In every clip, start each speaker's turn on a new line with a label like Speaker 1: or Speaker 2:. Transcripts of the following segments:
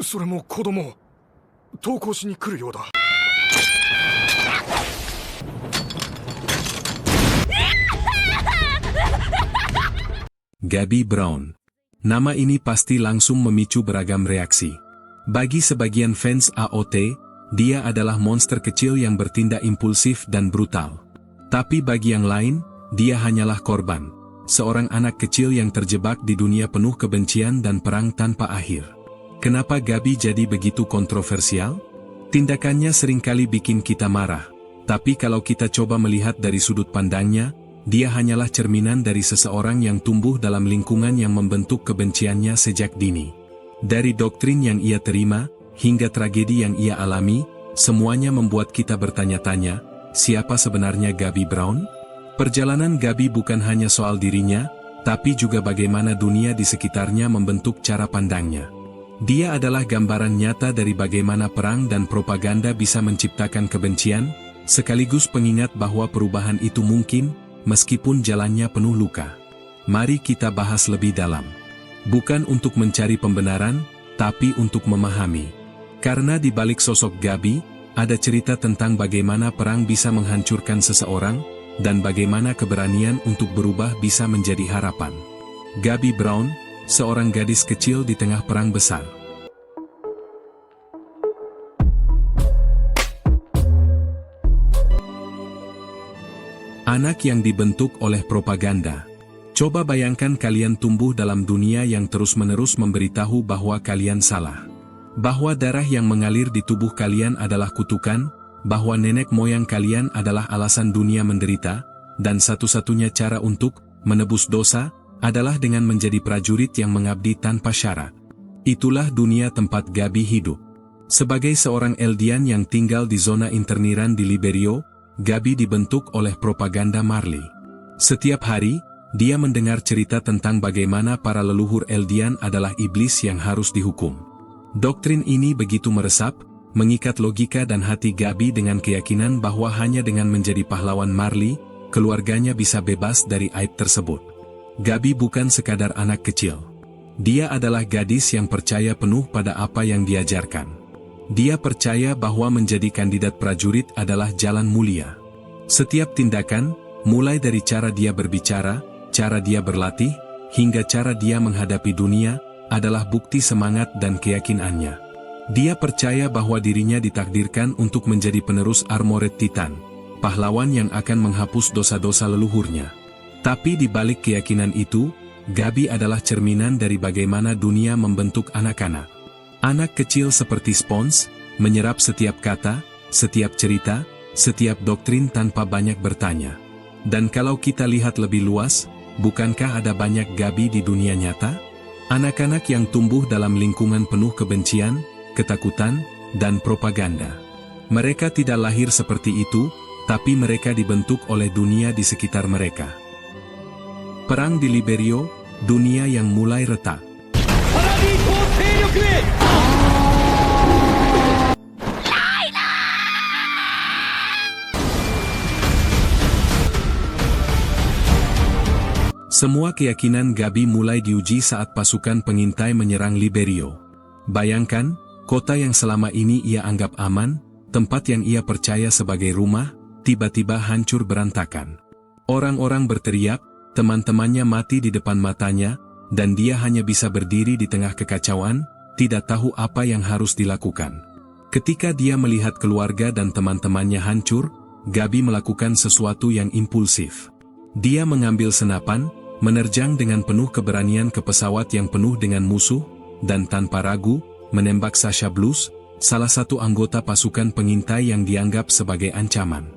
Speaker 1: それも子供、登校しに来るようだ。
Speaker 2: Gabi Brown. Nama ini pasti langsung memicu beragam reaksi. Bagi sebagian fans AOT, dia adalah monster kecil yang bertindak impulsif dan brutal. Tapi bagi yang lain, dia hanyalah korban. Seorang anak kecil yang terjebak di dunia penuh kebencian dan perang tanpa akhir. Kenapa Gabi jadi begitu kontroversial? Tindakannya seringkali bikin kita marah. Tapi kalau kita coba melihat dari sudut pandangnya, dia hanyalah cerminan dari seseorang yang tumbuh dalam lingkungan yang membentuk kebenciannya sejak dini. Dari doktrin yang ia terima, hingga tragedi yang ia alami, semuanya membuat kita bertanya-tanya, siapa sebenarnya Gabi Brown? Perjalanan Gabi bukan hanya soal dirinya, tapi juga bagaimana dunia di sekitarnya membentuk cara pandangnya. Dia adalah gambaran nyata dari bagaimana perang dan propaganda bisa menciptakan kebencian, sekaligus pengingat bahwa perubahan itu mungkin, meskipun jalannya penuh luka. Mari kita bahas lebih dalam. Bukan untuk mencari pembenaran, tapi untuk memahami. Karena di balik sosok Gabi, ada cerita tentang bagaimana perang bisa menghancurkan seseorang, dan bagaimana keberanian untuk berubah bisa menjadi harapan. Gabi Brown, seorang gadis kecil di tengah perang besar. Anak yang dibentuk oleh propaganda. Coba bayangkan kalian tumbuh dalam dunia yang terus-menerus memberitahu bahwa kalian salah. Bahwa darah yang mengalir di tubuh kalian adalah kutukan, bahwa nenek moyang kalian adalah alasan dunia menderita, dan satu-satunya cara untuk menebus dosa adalah dengan menjadi prajurit yang mengabdi tanpa syarat. Itulah dunia tempat Gabi hidup. Sebagai seorang Eldian yang tinggal di zona interniran di Liberio, Gabi dibentuk oleh propaganda Marley. Setiap hari, dia mendengar cerita tentang bagaimana para leluhur Eldian adalah iblis yang harus dihukum. Doktrin ini begitu meresap, mengikat logika dan hati Gabi dengan keyakinan bahwa hanya dengan menjadi pahlawan Marley, keluarganya bisa bebas dari aib tersebut. Gabi bukan sekadar anak kecil. Dia adalah gadis yang percaya penuh pada apa yang diajarkan. Dia percaya bahwa menjadi kandidat prajurit adalah jalan mulia. Setiap tindakan, mulai dari cara dia berbicara, cara dia berlatih, hingga cara dia menghadapi dunia, adalah bukti semangat dan keyakinannya. Dia percaya bahwa dirinya ditakdirkan untuk menjadi penerus Armored Titan, pahlawan yang akan menghapus dosa-dosa leluhurnya. Tapi di balik keyakinan itu, Gabi adalah cerminan dari bagaimana dunia membentuk anak-anak. Anak kecil seperti spons, menyerap setiap kata, setiap cerita, setiap doktrin tanpa banyak bertanya. Dan kalau kita lihat lebih luas, bukankah ada banyak Gabi di dunia nyata? Anak-anak yang tumbuh dalam lingkungan penuh kebencian, ketakutan, dan propaganda. Mereka tidak lahir seperti itu, tapi mereka dibentuk oleh dunia di sekitar mereka. Perang di Liberio, dunia yang mulai retak. Semua keyakinan Gabi mulai diuji saat pasukan pengintai menyerang Liberio. Bayangkan, kota yang selama ini ia anggap aman, tempat yang ia percaya sebagai rumah, tiba-tiba hancur berantakan. Orang-orang berteriak, teman-temannya mati di depan matanya, dan dia hanya bisa berdiri di tengah kekacauan, tidak tahu apa yang harus dilakukan. Ketika dia melihat keluarga dan teman-temannya hancur, Gabi melakukan sesuatu yang impulsif. Dia mengambil senapan, menerjang dengan penuh keberanian ke pesawat yang penuh dengan musuh, dan tanpa ragu, menembak Sasha Blues, salah satu anggota pasukan pengintai yang dianggap sebagai ancaman.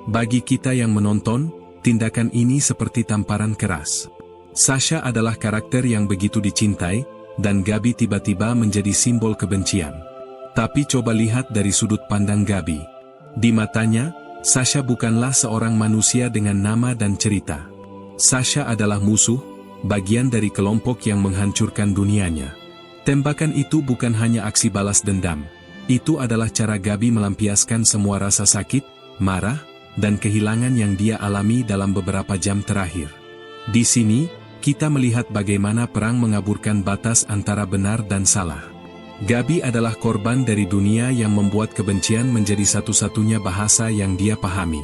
Speaker 2: Bagi kita yang menonton, tindakan ini seperti tamparan keras. Sasha adalah karakter yang begitu dicintai, dan Gabi tiba-tiba menjadi simbol kebencian. Tapi coba lihat dari sudut pandang Gabi. Di matanya, Sasha bukanlah seorang manusia dengan nama dan cerita. Sasha adalah musuh, bagian dari kelompok yang menghancurkan dunianya. Tembakan itu bukan hanya aksi balas dendam. Itu adalah cara Gabi melampiaskan semua rasa sakit, marah, dan kehilangan yang dia alami dalam beberapa jam terakhir. Di sini, kita melihat bagaimana perang mengaburkan batas antara benar dan salah. Gabi adalah korban dari dunia yang membuat kebencian menjadi satu-satunya bahasa yang dia pahami.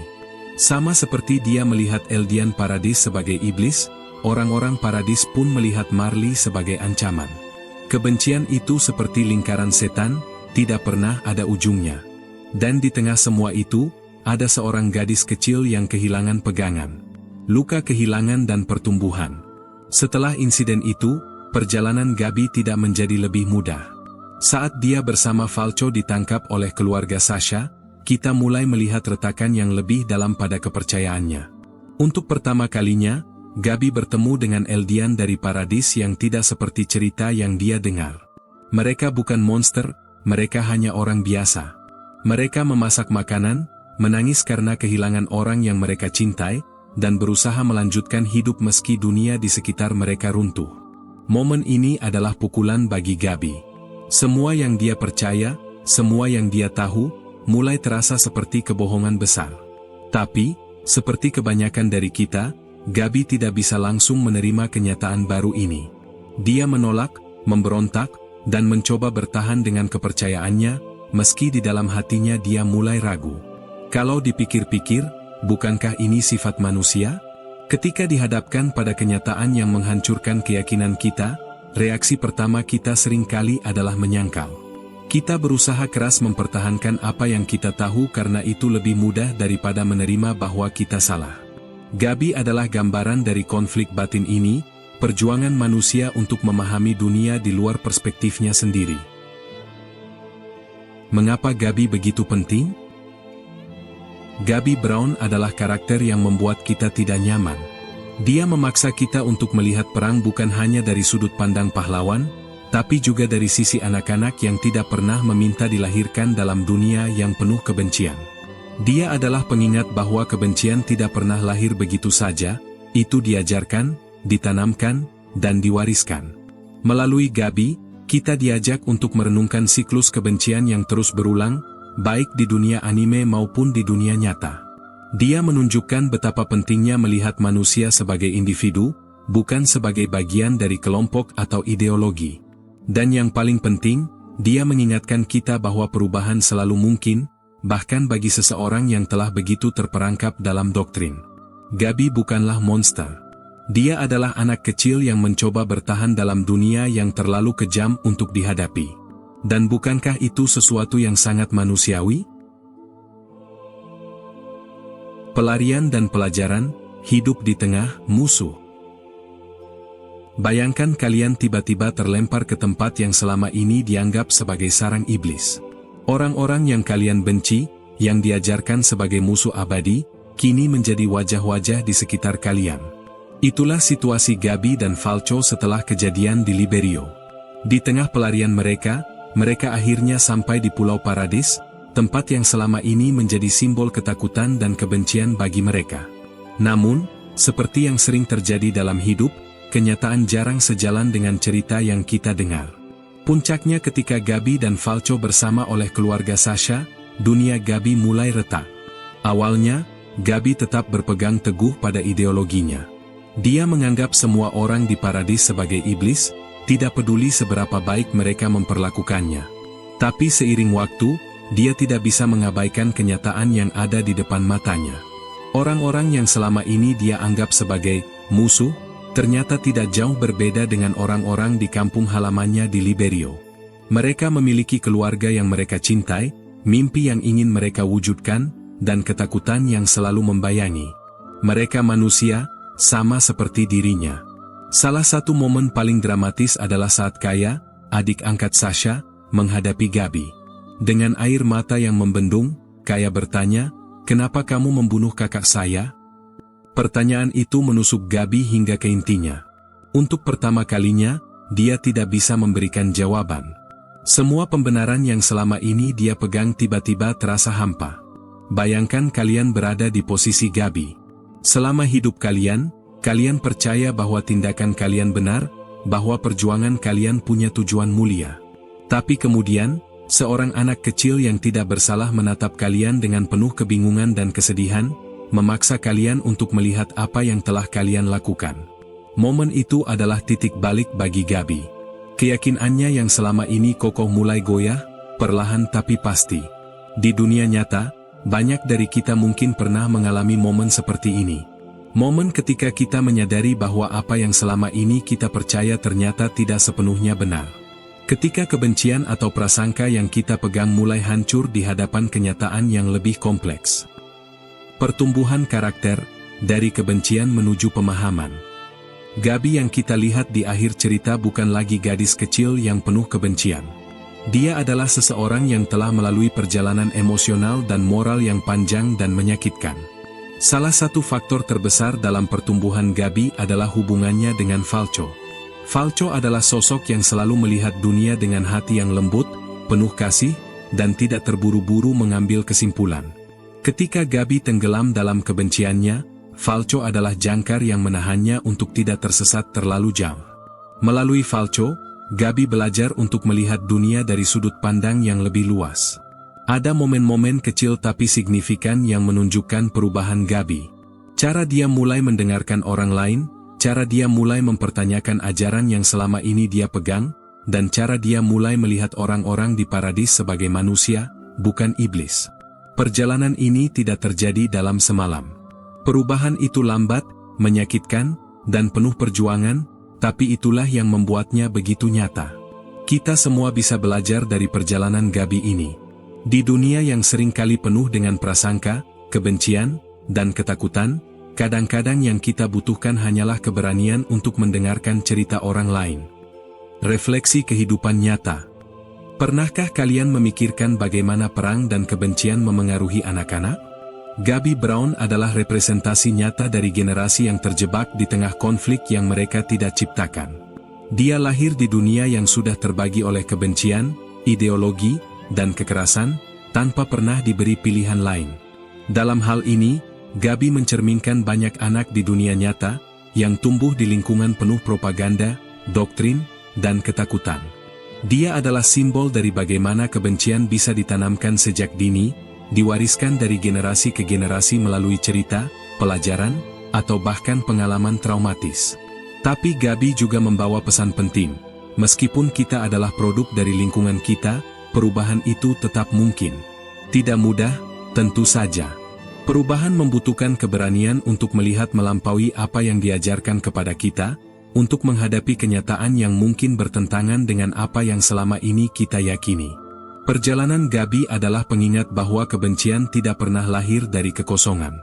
Speaker 2: Sama seperti dia melihat Eldian Paradis sebagai iblis, orang-orang Paradis pun melihat Marley sebagai ancaman. Kebencian itu seperti lingkaran setan, tidak pernah ada ujungnya. Dan di tengah semua itu, ada seorang gadis kecil yang kehilangan pegangan. Luka kehilangan dan pertumbuhan. Setelah insiden itu, perjalanan Gabi tidak menjadi lebih mudah. Saat dia bersama Falco ditangkap oleh keluarga Sasha, kita mulai melihat retakan yang lebih dalam pada kepercayaannya. Untuk pertama kalinya, Gabi bertemu dengan Eldian dari Paradis yang tidak seperti cerita yang dia dengar. Mereka bukan monster, mereka hanya orang biasa. Mereka memasak makanan, menangis karena kehilangan orang yang mereka cintai, dan berusaha melanjutkan hidup meski dunia di sekitar mereka runtuh. Momen ini adalah pukulan bagi Gabi. Semua yang dia percaya, semua yang dia tahu, mulai terasa seperti kebohongan besar. Tapi, seperti kebanyakan dari kita, Gabi tidak bisa langsung menerima kenyataan baru ini. Dia menolak, memberontak, dan mencoba bertahan dengan kepercayaannya, meski di dalam hatinya dia mulai ragu. Kalau dipikir-pikir, bukankah ini sifat manusia? Ketika dihadapkan pada kenyataan yang menghancurkan keyakinan kita, reaksi pertama kita seringkali adalah menyangkal. Kita berusaha keras mempertahankan apa yang kita tahu karena itu lebih mudah daripada menerima bahwa kita salah. Gabi adalah gambaran dari konflik batin ini, perjuangan manusia untuk memahami dunia di luar perspektifnya sendiri. Mengapa Gabi begitu penting? Gabi Brown adalah karakter yang membuat kita tidak nyaman. Dia memaksa kita untuk melihat perang bukan hanya dari sudut pandang pahlawan, tapi juga dari sisi anak-anak yang tidak pernah meminta dilahirkan dalam dunia yang penuh kebencian. Dia adalah pengingat bahwa kebencian tidak pernah lahir begitu saja, itu diajarkan, ditanamkan, dan diwariskan. Melalui Gabi, kita diajak untuk merenungkan siklus kebencian yang terus berulang, baik di dunia anime maupun di dunia nyata. Dia menunjukkan betapa pentingnya melihat manusia sebagai individu, bukan sebagai bagian dari kelompok atau ideologi. Dan yang paling penting, dia mengingatkan kita bahwa perubahan selalu mungkin, bahkan bagi seseorang yang telah begitu terperangkap dalam doktrin. Gabi bukanlah monster. Dia adalah anak kecil yang mencoba bertahan dalam dunia yang terlalu kejam untuk dihadapi. Dan bukankah itu sesuatu yang sangat manusiawi? Pelarian dan pelajaran, hidup di tengah musuh. Bayangkan kalian tiba-tiba terlempar ke tempat yang selama ini dianggap sebagai sarang iblis. Orang-orang yang kalian benci, yang diajarkan sebagai musuh abadi, kini menjadi wajah-wajah di sekitar kalian. Itulah situasi Gabi dan Falco setelah kejadian di Liberio. Di tengah pelarian mereka akhirnya sampai di Pulau Paradis, tempat yang selama ini menjadi simbol ketakutan dan kebencian bagi mereka. Namun, seperti yang sering terjadi dalam hidup, kenyataan jarang sejalan dengan cerita yang kita dengar. Puncaknya ketika Gabi dan Falco bersama oleh keluarga Sasha, dunia Gabi mulai retak. Awalnya, Gabi tetap berpegang teguh pada ideologinya. Dia menganggap semua orang di Paradis sebagai iblis, tidak peduli seberapa baik mereka memperlakukannya. Tapi seiring waktu, dia tidak bisa mengabaikan kenyataan yang ada di depan matanya. Orang-orang yang selama ini dia anggap sebagai musuh, ternyata tidak jauh berbeda dengan orang-orang di kampung halamannya di Liberio. Mereka memiliki keluarga yang mereka cintai, mimpi yang ingin mereka wujudkan, dan ketakutan yang selalu membayangi. Mereka manusia, sama seperti dirinya. Salah satu momen paling dramatis adalah saat Kaya, adik angkat Sasha, menghadapi Gabi. Dengan air mata yang membendung, Kaya bertanya, "Kenapa kamu membunuh kakak saya?" Pertanyaan itu menusuk Gabi hingga ke intinya. Untuk pertama kalinya, dia tidak bisa memberikan jawaban. Semua pembenaran yang selama ini dia pegang tiba-tiba terasa hampa. Bayangkan kalian berada di posisi Gabi. Selama hidup kalian percaya bahwa tindakan kalian benar, bahwa perjuangan kalian punya tujuan mulia. Tapi kemudian, seorang anak kecil yang tidak bersalah menatap kalian dengan penuh kebingungan dan kesedihan, memaksa kalian untuk melihat apa yang telah kalian lakukan. Momen itu adalah titik balik bagi Gabi. Keyakinannya yang selama ini kokoh mulai goyah, perlahan tapi pasti. Di dunia nyata, banyak dari kita mungkin pernah mengalami momen seperti ini. Momen ketika kita menyadari bahwa apa yang selama ini kita percaya ternyata tidak sepenuhnya benar. Ketika kebencian atau prasangka yang kita pegang mulai hancur di hadapan kenyataan yang lebih kompleks. Pertumbuhan karakter, dari kebencian menuju pemahaman. Gabi yang kita lihat di akhir cerita bukan lagi gadis kecil yang penuh kebencian. Dia adalah seseorang yang telah melalui perjalanan emosional dan moral yang panjang dan menyakitkan. Salah satu faktor terbesar dalam pertumbuhan Gabi adalah hubungannya dengan Falco. Falco adalah sosok yang selalu melihat dunia dengan hati yang lembut, penuh kasih, dan tidak terburu-buru mengambil kesimpulan. Ketika Gabi tenggelam dalam kebenciannya, Falco adalah jangkar yang menahannya untuk tidak tersesat terlalu jauh. Melalui Falco, Gabi belajar untuk melihat dunia dari sudut pandang yang lebih luas. Ada momen-momen kecil tapi signifikan yang menunjukkan perubahan Gabi. Cara dia mulai mendengarkan orang lain, cara dia mulai mempertanyakan ajaran yang selama ini dia pegang, dan cara dia mulai melihat orang-orang di paradis sebagai manusia, bukan iblis. Perjalanan ini tidak terjadi dalam semalam. Perubahan itu lambat, menyakitkan, dan penuh perjuangan, tapi itulah yang membuatnya begitu nyata. Kita semua bisa belajar dari perjalanan Gabi ini. Di dunia yang seringkali penuh dengan prasangka, kebencian, dan ketakutan, kadang-kadang yang kita butuhkan hanyalah keberanian untuk mendengarkan cerita orang lain. Refleksi kehidupan nyata. Pernahkah kalian memikirkan bagaimana perang dan kebencian memengaruhi anak-anak? Gabi Brown adalah representasi nyata dari generasi yang terjebak di tengah konflik yang mereka tidak ciptakan. Dia lahir di dunia yang sudah terbagi oleh kebencian, ideologi, dan kekerasan, tanpa pernah diberi pilihan lain. Dalam hal ini, Gabi mencerminkan banyak anak di dunia nyata, yang tumbuh di lingkungan penuh propaganda, doktrin, dan ketakutan. Dia adalah simbol dari bagaimana kebencian bisa ditanamkan sejak dini, diwariskan dari generasi ke generasi melalui cerita, pelajaran, atau bahkan pengalaman traumatis. Tapi Gabi juga membawa pesan penting. Meskipun kita adalah produk dari lingkungan kita, perubahan itu tetap mungkin. Tidak mudah, tentu saja. Perubahan membutuhkan keberanian untuk melihat melampaui apa yang diajarkan kepada kita, untuk menghadapi kenyataan yang mungkin bertentangan dengan apa yang selama ini kita yakini. Perjalanan Gabi adalah pengingat bahwa kebencian tidak pernah lahir dari kekosongan.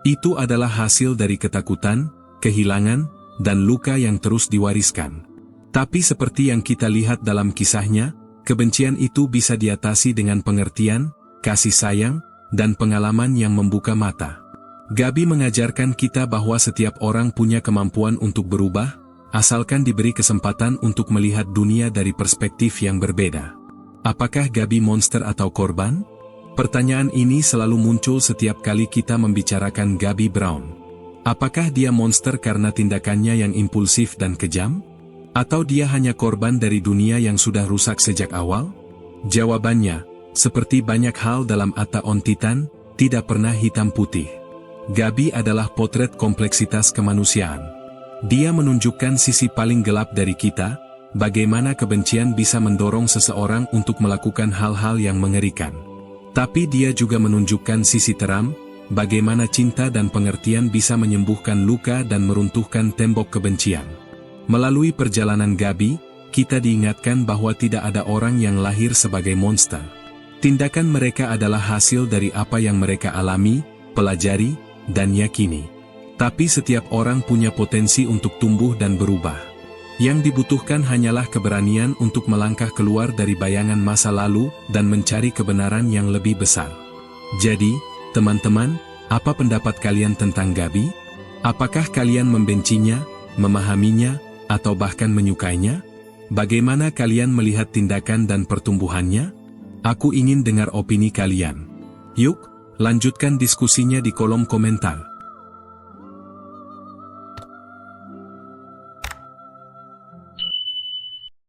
Speaker 2: Itu adalah hasil dari ketakutan, kehilangan, dan luka yang terus diwariskan. Tapi seperti yang kita lihat dalam kisahnya, kebencian itu bisa diatasi dengan pengertian, kasih sayang, dan pengalaman yang membuka mata. Gabi mengajarkan kita bahwa setiap orang punya kemampuan untuk berubah, asalkan diberi kesempatan untuk melihat dunia dari perspektif yang berbeda. Apakah Gabi monster atau korban? Pertanyaan ini selalu muncul setiap kali kita membicarakan Gabi Brown. Apakah dia monster karena tindakannya yang impulsif dan kejam? Atau dia hanya korban dari dunia yang sudah rusak sejak awal? Jawabannya, seperti banyak hal dalam Attack on Titan, tidak pernah hitam putih. Gabi adalah potret kompleksitas kemanusiaan. Dia menunjukkan sisi paling gelap dari kita, bagaimana kebencian bisa mendorong seseorang untuk melakukan hal-hal yang mengerikan. Tapi dia juga menunjukkan sisi terang, bagaimana cinta dan pengertian bisa menyembuhkan luka dan meruntuhkan tembok kebencian. Melalui perjalanan Gabi, kita diingatkan bahwa tidak ada orang yang lahir sebagai monster. Tindakan mereka adalah hasil dari apa yang mereka alami, pelajari, dan yakini. Tapi setiap orang punya potensi untuk tumbuh dan berubah. Yang dibutuhkan hanyalah keberanian untuk melangkah keluar dari bayangan masa lalu dan mencari kebenaran yang lebih besar. Jadi, teman-teman, apa pendapat kalian tentang Gabi? Apakah kalian membencinya, memahaminya, atau bahkan menyukainya? Bagaimana kalian melihat tindakan dan pertumbuhannya? Aku ingin dengar opini kalian. Yuk, lanjutkan diskusinya di kolom komentar.